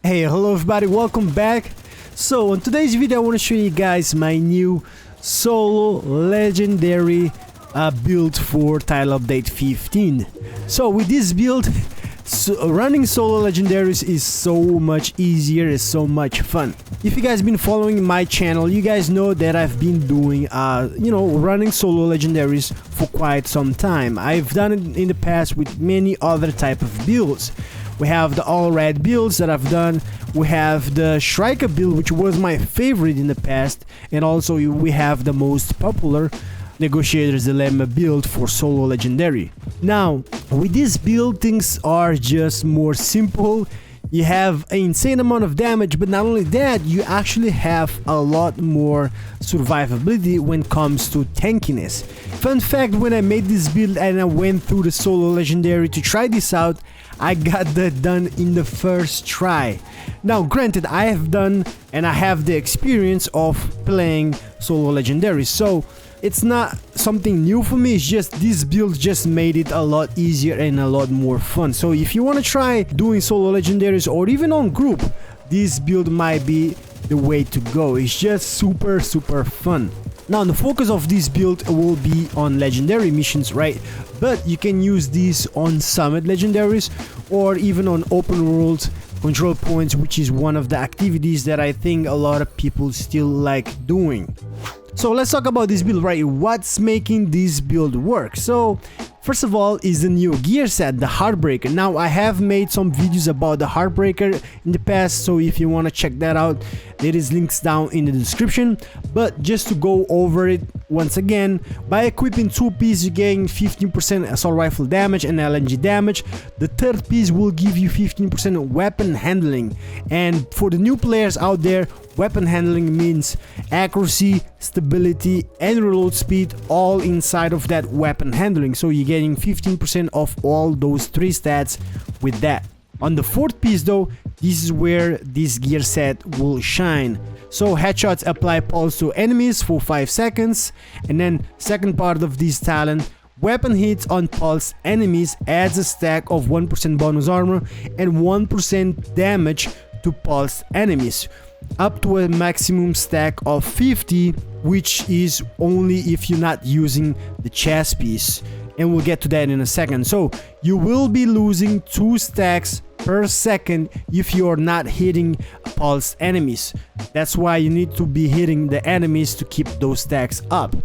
Hey, hello everybody, welcome back. So on today's video I want to show you guys my new solo legendary build for title update 15. So with this build, running solo legendaries is so much easier, it's so much fun. If you guys been following my channel, you guys know that I've been doing running solo legendaries for quite some time. I've done it in the past with many other type of builds. We have the all red builds that I've done, we have the striker build, which was my favorite in the past, and also we have the most popular Negotiator's Dilemma build for solo legendary. Now with this build things are just more simple. You have an insane amount of damage, but not only that, you actually have a lot more survivability when it comes to tankiness. Fun fact, when I made this build and I went through the solo legendary to try this out, I got that done in the first try. Now granted, I have done and I have the experience of playing solo legendary, so it's not something new for me. It's just this build just made it a lot easier and a lot more fun. So if you want to try doing solo legendaries or even on group, this build might be the way to go. It's just super fun. Now the focus of this build will be on legendary missions, right? But you can use these on summit legendaries or even on open world control points, which is one of the activities that I think a lot of people still like doing. So let's talk about this build, right? What's making this build work? So first of all is the new gear set, the Heartbreaker. Now I have made some videos about the Heartbreaker in the past, so if you want to check that out, there is links down in the description. But just to go over it once again, by equipping 2 pieces you gain 15% assault rifle damage and LNG damage. The third piece will give you 15% weapon handling, and for the new players out there, weapon handling means accuracy, stability and reload speed all inside of that weapon handling, so you're getting 15% of all those 3 stats with that. On the fourth piece though, this is where this gear set will shine. So headshots apply pulse to enemies for 5 seconds, and then second part of this talent, weapon hits on pulse enemies adds a stack of 1% bonus armor and 1% damage to pulse enemies, up to a maximum stack of 50, which is only if you're not using the chest piece, and we'll get to that in a second. So you will be losing 2 stacks per second if you're not hitting pulse enemies. That's why you need to be hitting the enemies to keep those stacks up.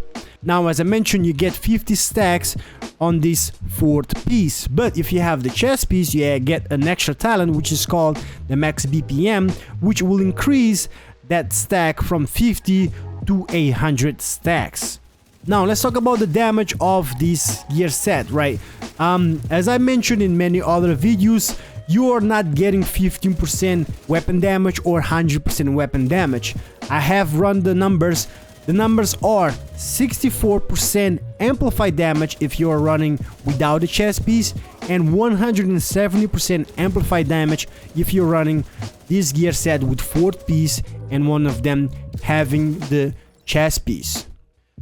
Now as I mentioned, you get 50 stacks on this fourth piece, but if you have the chest piece, you get an extra talent which is called the max BPM, which will increase that stack from 50 to 100 stacks. Now let's talk about the damage of this gear set, right? As I mentioned in many other videos, you are not getting 15% weapon damage or 100% weapon damage. I have run the numbers. The numbers are 64% amplified damage if you are running without a chest piece, and 170% amplified damage if you're running this gear set with 4th piece and one of them having the chest piece.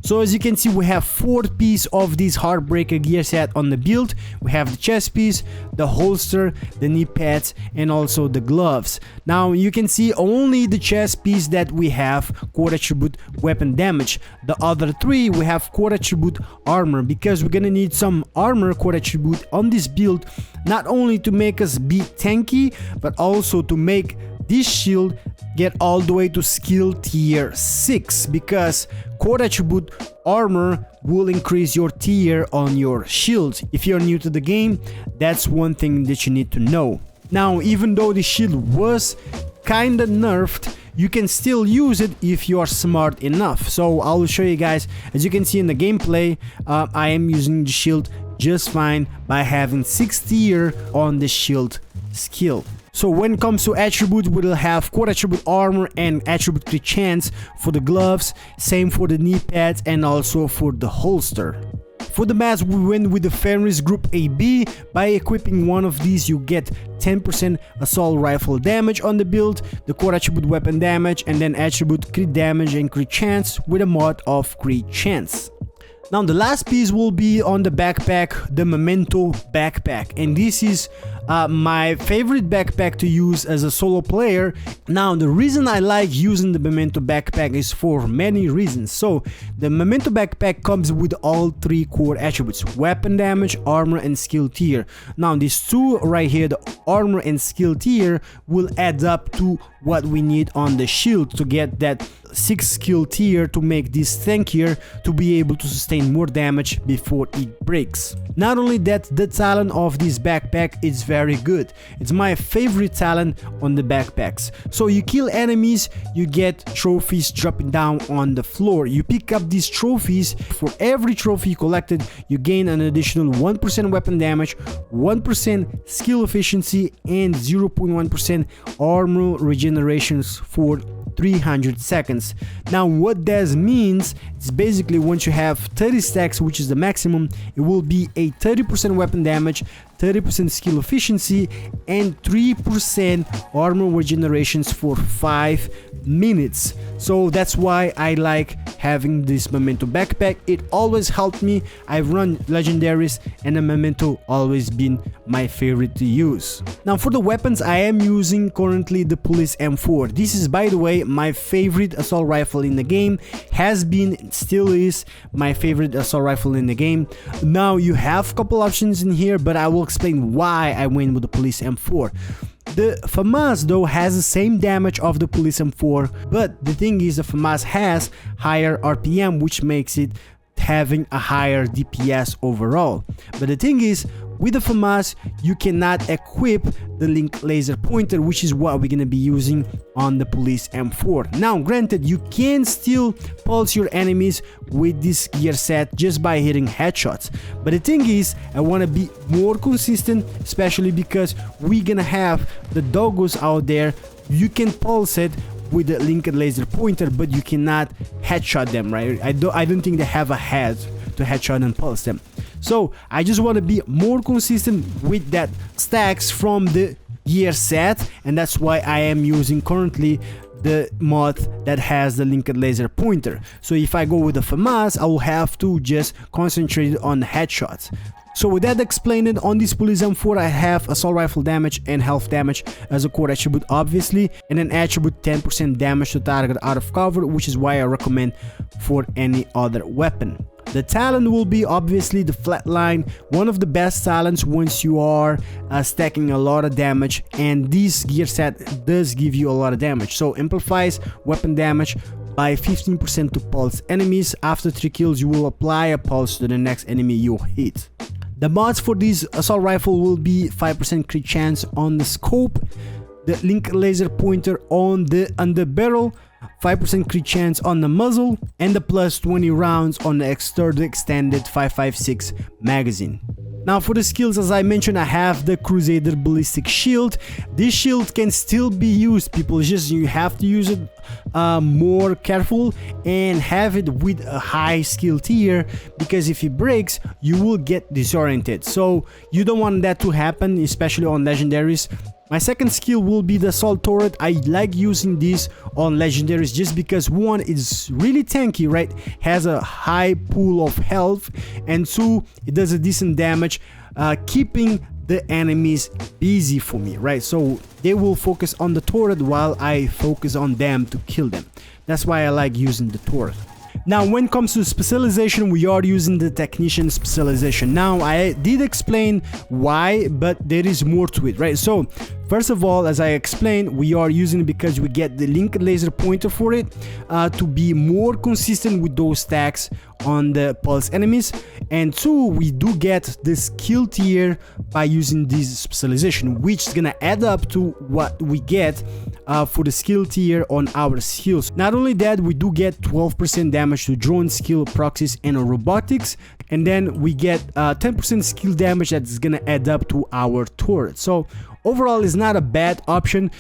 So as you can see, we have 4th piece of this Heartbreaker gear set on the build. We have the chest piece, the holster, the knee pads and also the gloves. Now you can see only the chest piece that we have core attribute weapon damage. The other 3 we have core attribute armor, because we're gonna need some armor core attribute on this build, not only to make us be tanky, but also to make this shield get all the way to skill tier 6, because core attribute armor will increase your tier on your shields. If you're new to the game, that's one thing that you need to know. Now even though the shield was kinda nerfed, you can still use it if you are smart enough. So I'll show you guys. As you can see in the gameplay, I am using the shield just fine by having 6 tier on the shield skill. So when it comes to attribute, we'll have core attribute armor and attribute crit chance for the gloves, same for the knee pads and also for the holster. For the mask, we went with the Fenris Group AB. By equipping one of these, you get 10% assault rifle damage on the build, the core attribute weapon damage, and then attribute crit damage and crit chance with a mod of crit chance. Now the last piece will be on the backpack, the Memento backpack, and this is my favorite backpack to use as a solo player. Now, the reason I like using the Memento backpack is for many reasons. So the Memento backpack comes with all 3 core attributes: weapon damage, armor, and skill tier. Now these 2 right here, the armor and skill tier, will add up to what we need on the shield to get that 6 skill tier to make this tankier, to be able to sustain more damage before it breaks. Not only that, the talent of this backpack is very good. It's my favorite talent on the backpacks. So you kill enemies, you get trophies dropping down on the floor. You pick up these trophies. For every trophy collected, you gain an additional 1% weapon damage, 1% skill efficiency, and 0.1% armor regenerations for 300 seconds. Now what that means is basically once you have 30 stacks, which is the maximum, it will be a 30% weapon damage, 30% skill efficiency, and 3% armor regenerations for 5 minutes. So that's why I like having this Memento backpack. It always helped me. I've run legendaries and the Memento always been my favorite to use. Now for the weapons, I am using currently the Police M4. This is, by the way, my favorite assault rifle in the game. Has been, still is my favorite assault rifle in the game. Now you have a couple options in here, but I will explain why I went with the Police M4. The FAMAS though has the same damage of the Police M4, but the thing is the FAMAS has higher RPM, which makes it having a higher DPS overall. But the thing is, with the FAMAS, you cannot equip the link laser pointer, which is what we're gonna be using on the Police M4. Now, granted, you can still pulse your enemies with this gear set just by hitting headshots. But the thing is, I wanna be more consistent, especially because we're gonna have the doggos out there. You can pulse it with the linked laser pointer, but you cannot headshot them, right? I don't think they have a head to headshot and pulse them. So I just want to be more consistent with that stacks from the gear set, and that's why I am using currently the mod that has the linked laser pointer. So if I go with the FAMAS, I will have to just concentrate on headshots. So with that explained, on this Police M4 I have assault rifle damage and health damage as a core attribute, obviously, and an attribute 10% damage to target out of cover, which is why I recommend for any other weapon. The talent will be obviously the flatline, one of the best talents once you are stacking a lot of damage, and this gear set does give you a lot of damage. So amplifies weapon damage by 15% to pulse enemies. After 3 kills you will apply a pulse to the next enemy you hit. The mods for this assault rifle will be 5% crit chance on the scope, the linked laser pointer on the underbarrel, 5% crit chance on the muzzle, and the plus 20 rounds on the extended 5.56 magazine. Now for the skills, as I mentioned, I have the Crusader Ballistic Shield. This shield can still be used, people, just you have to use it more careful and have it with a high skill tier, because if it breaks you will get disoriented, so you don't want that to happen, especially on legendaries. My second skill will be the assault turret. I like using this on legendaries just because one, is really tanky, right? Has a high pool of health, and 2, it does a decent damage, keeping the enemies busy for me, right? So they will focus on the turret while I focus on them to kill them. That's why I like using the turret. Now when it comes to specialization, we are using the technician specialization. Now I did explain why, but there is more to it, right? So first of all, as I explained, we are using it because we get the linked laser pointer for it to be more consistent with those stacks on the pulse enemies, and 2, we do get the skill tier by using this specialization, which is gonna add up to what we get for the skill tier on our skills. Not only that, we do get 12% damage to drone, skill, proxies, and robotics, and then we get 10% skill damage that's gonna add up to our turret. So overall, it's not a bad option.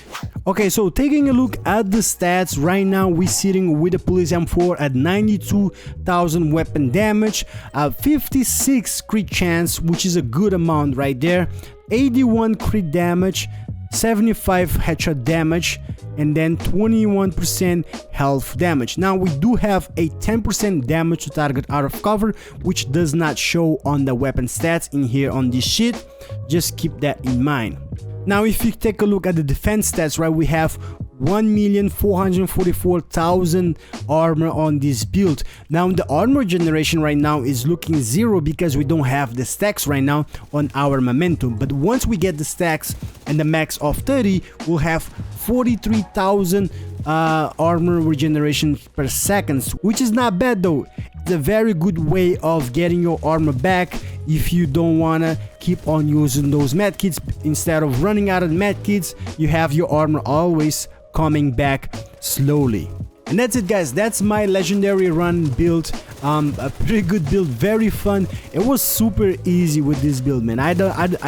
Okay, so taking a look at the stats, right now we're sitting with the Police M4 at 92,000 weapon damage, 56 crit chance, which is a good amount right there, 81 crit damage, 75 headshot damage, and then 21% health damage. Now we do have a 10% damage to target out of cover, which does not show on the weapon stats in here on this sheet. Just keep that in mind. Now if you take a look at the defense stats, right, we have 1,444,000 armor on this build. Now the armor generation right now is looking 0 because we don't have the stacks right now on our momentum, but once we get the stacks and the max of 30, we'll have 43,000 armor regeneration per second, which is not bad though. It's a very good way of getting your armor back if you don't wanna keep on using those medkits. Instead of running out of medkits, you have your armor always coming back slowly. And that's it, guys. That's my legendary run build. A pretty good build, very fun. It was super easy with this build, man. I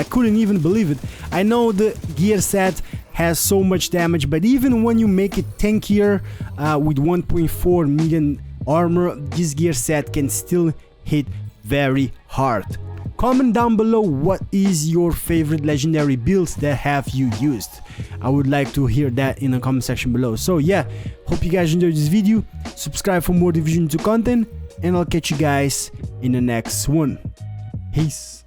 couldn't even believe it. I know the gear set has so much damage, but even when you make it tankier with 1.4 million armor, this gear set can still hit very hard. Comment down below what is your favorite legendary builds that have you used. I would like to hear that in the comment section below. So yeah, hope you guys enjoyed this video. Subscribe for more Division 2 content, and I'll catch you guys in the next one. Peace.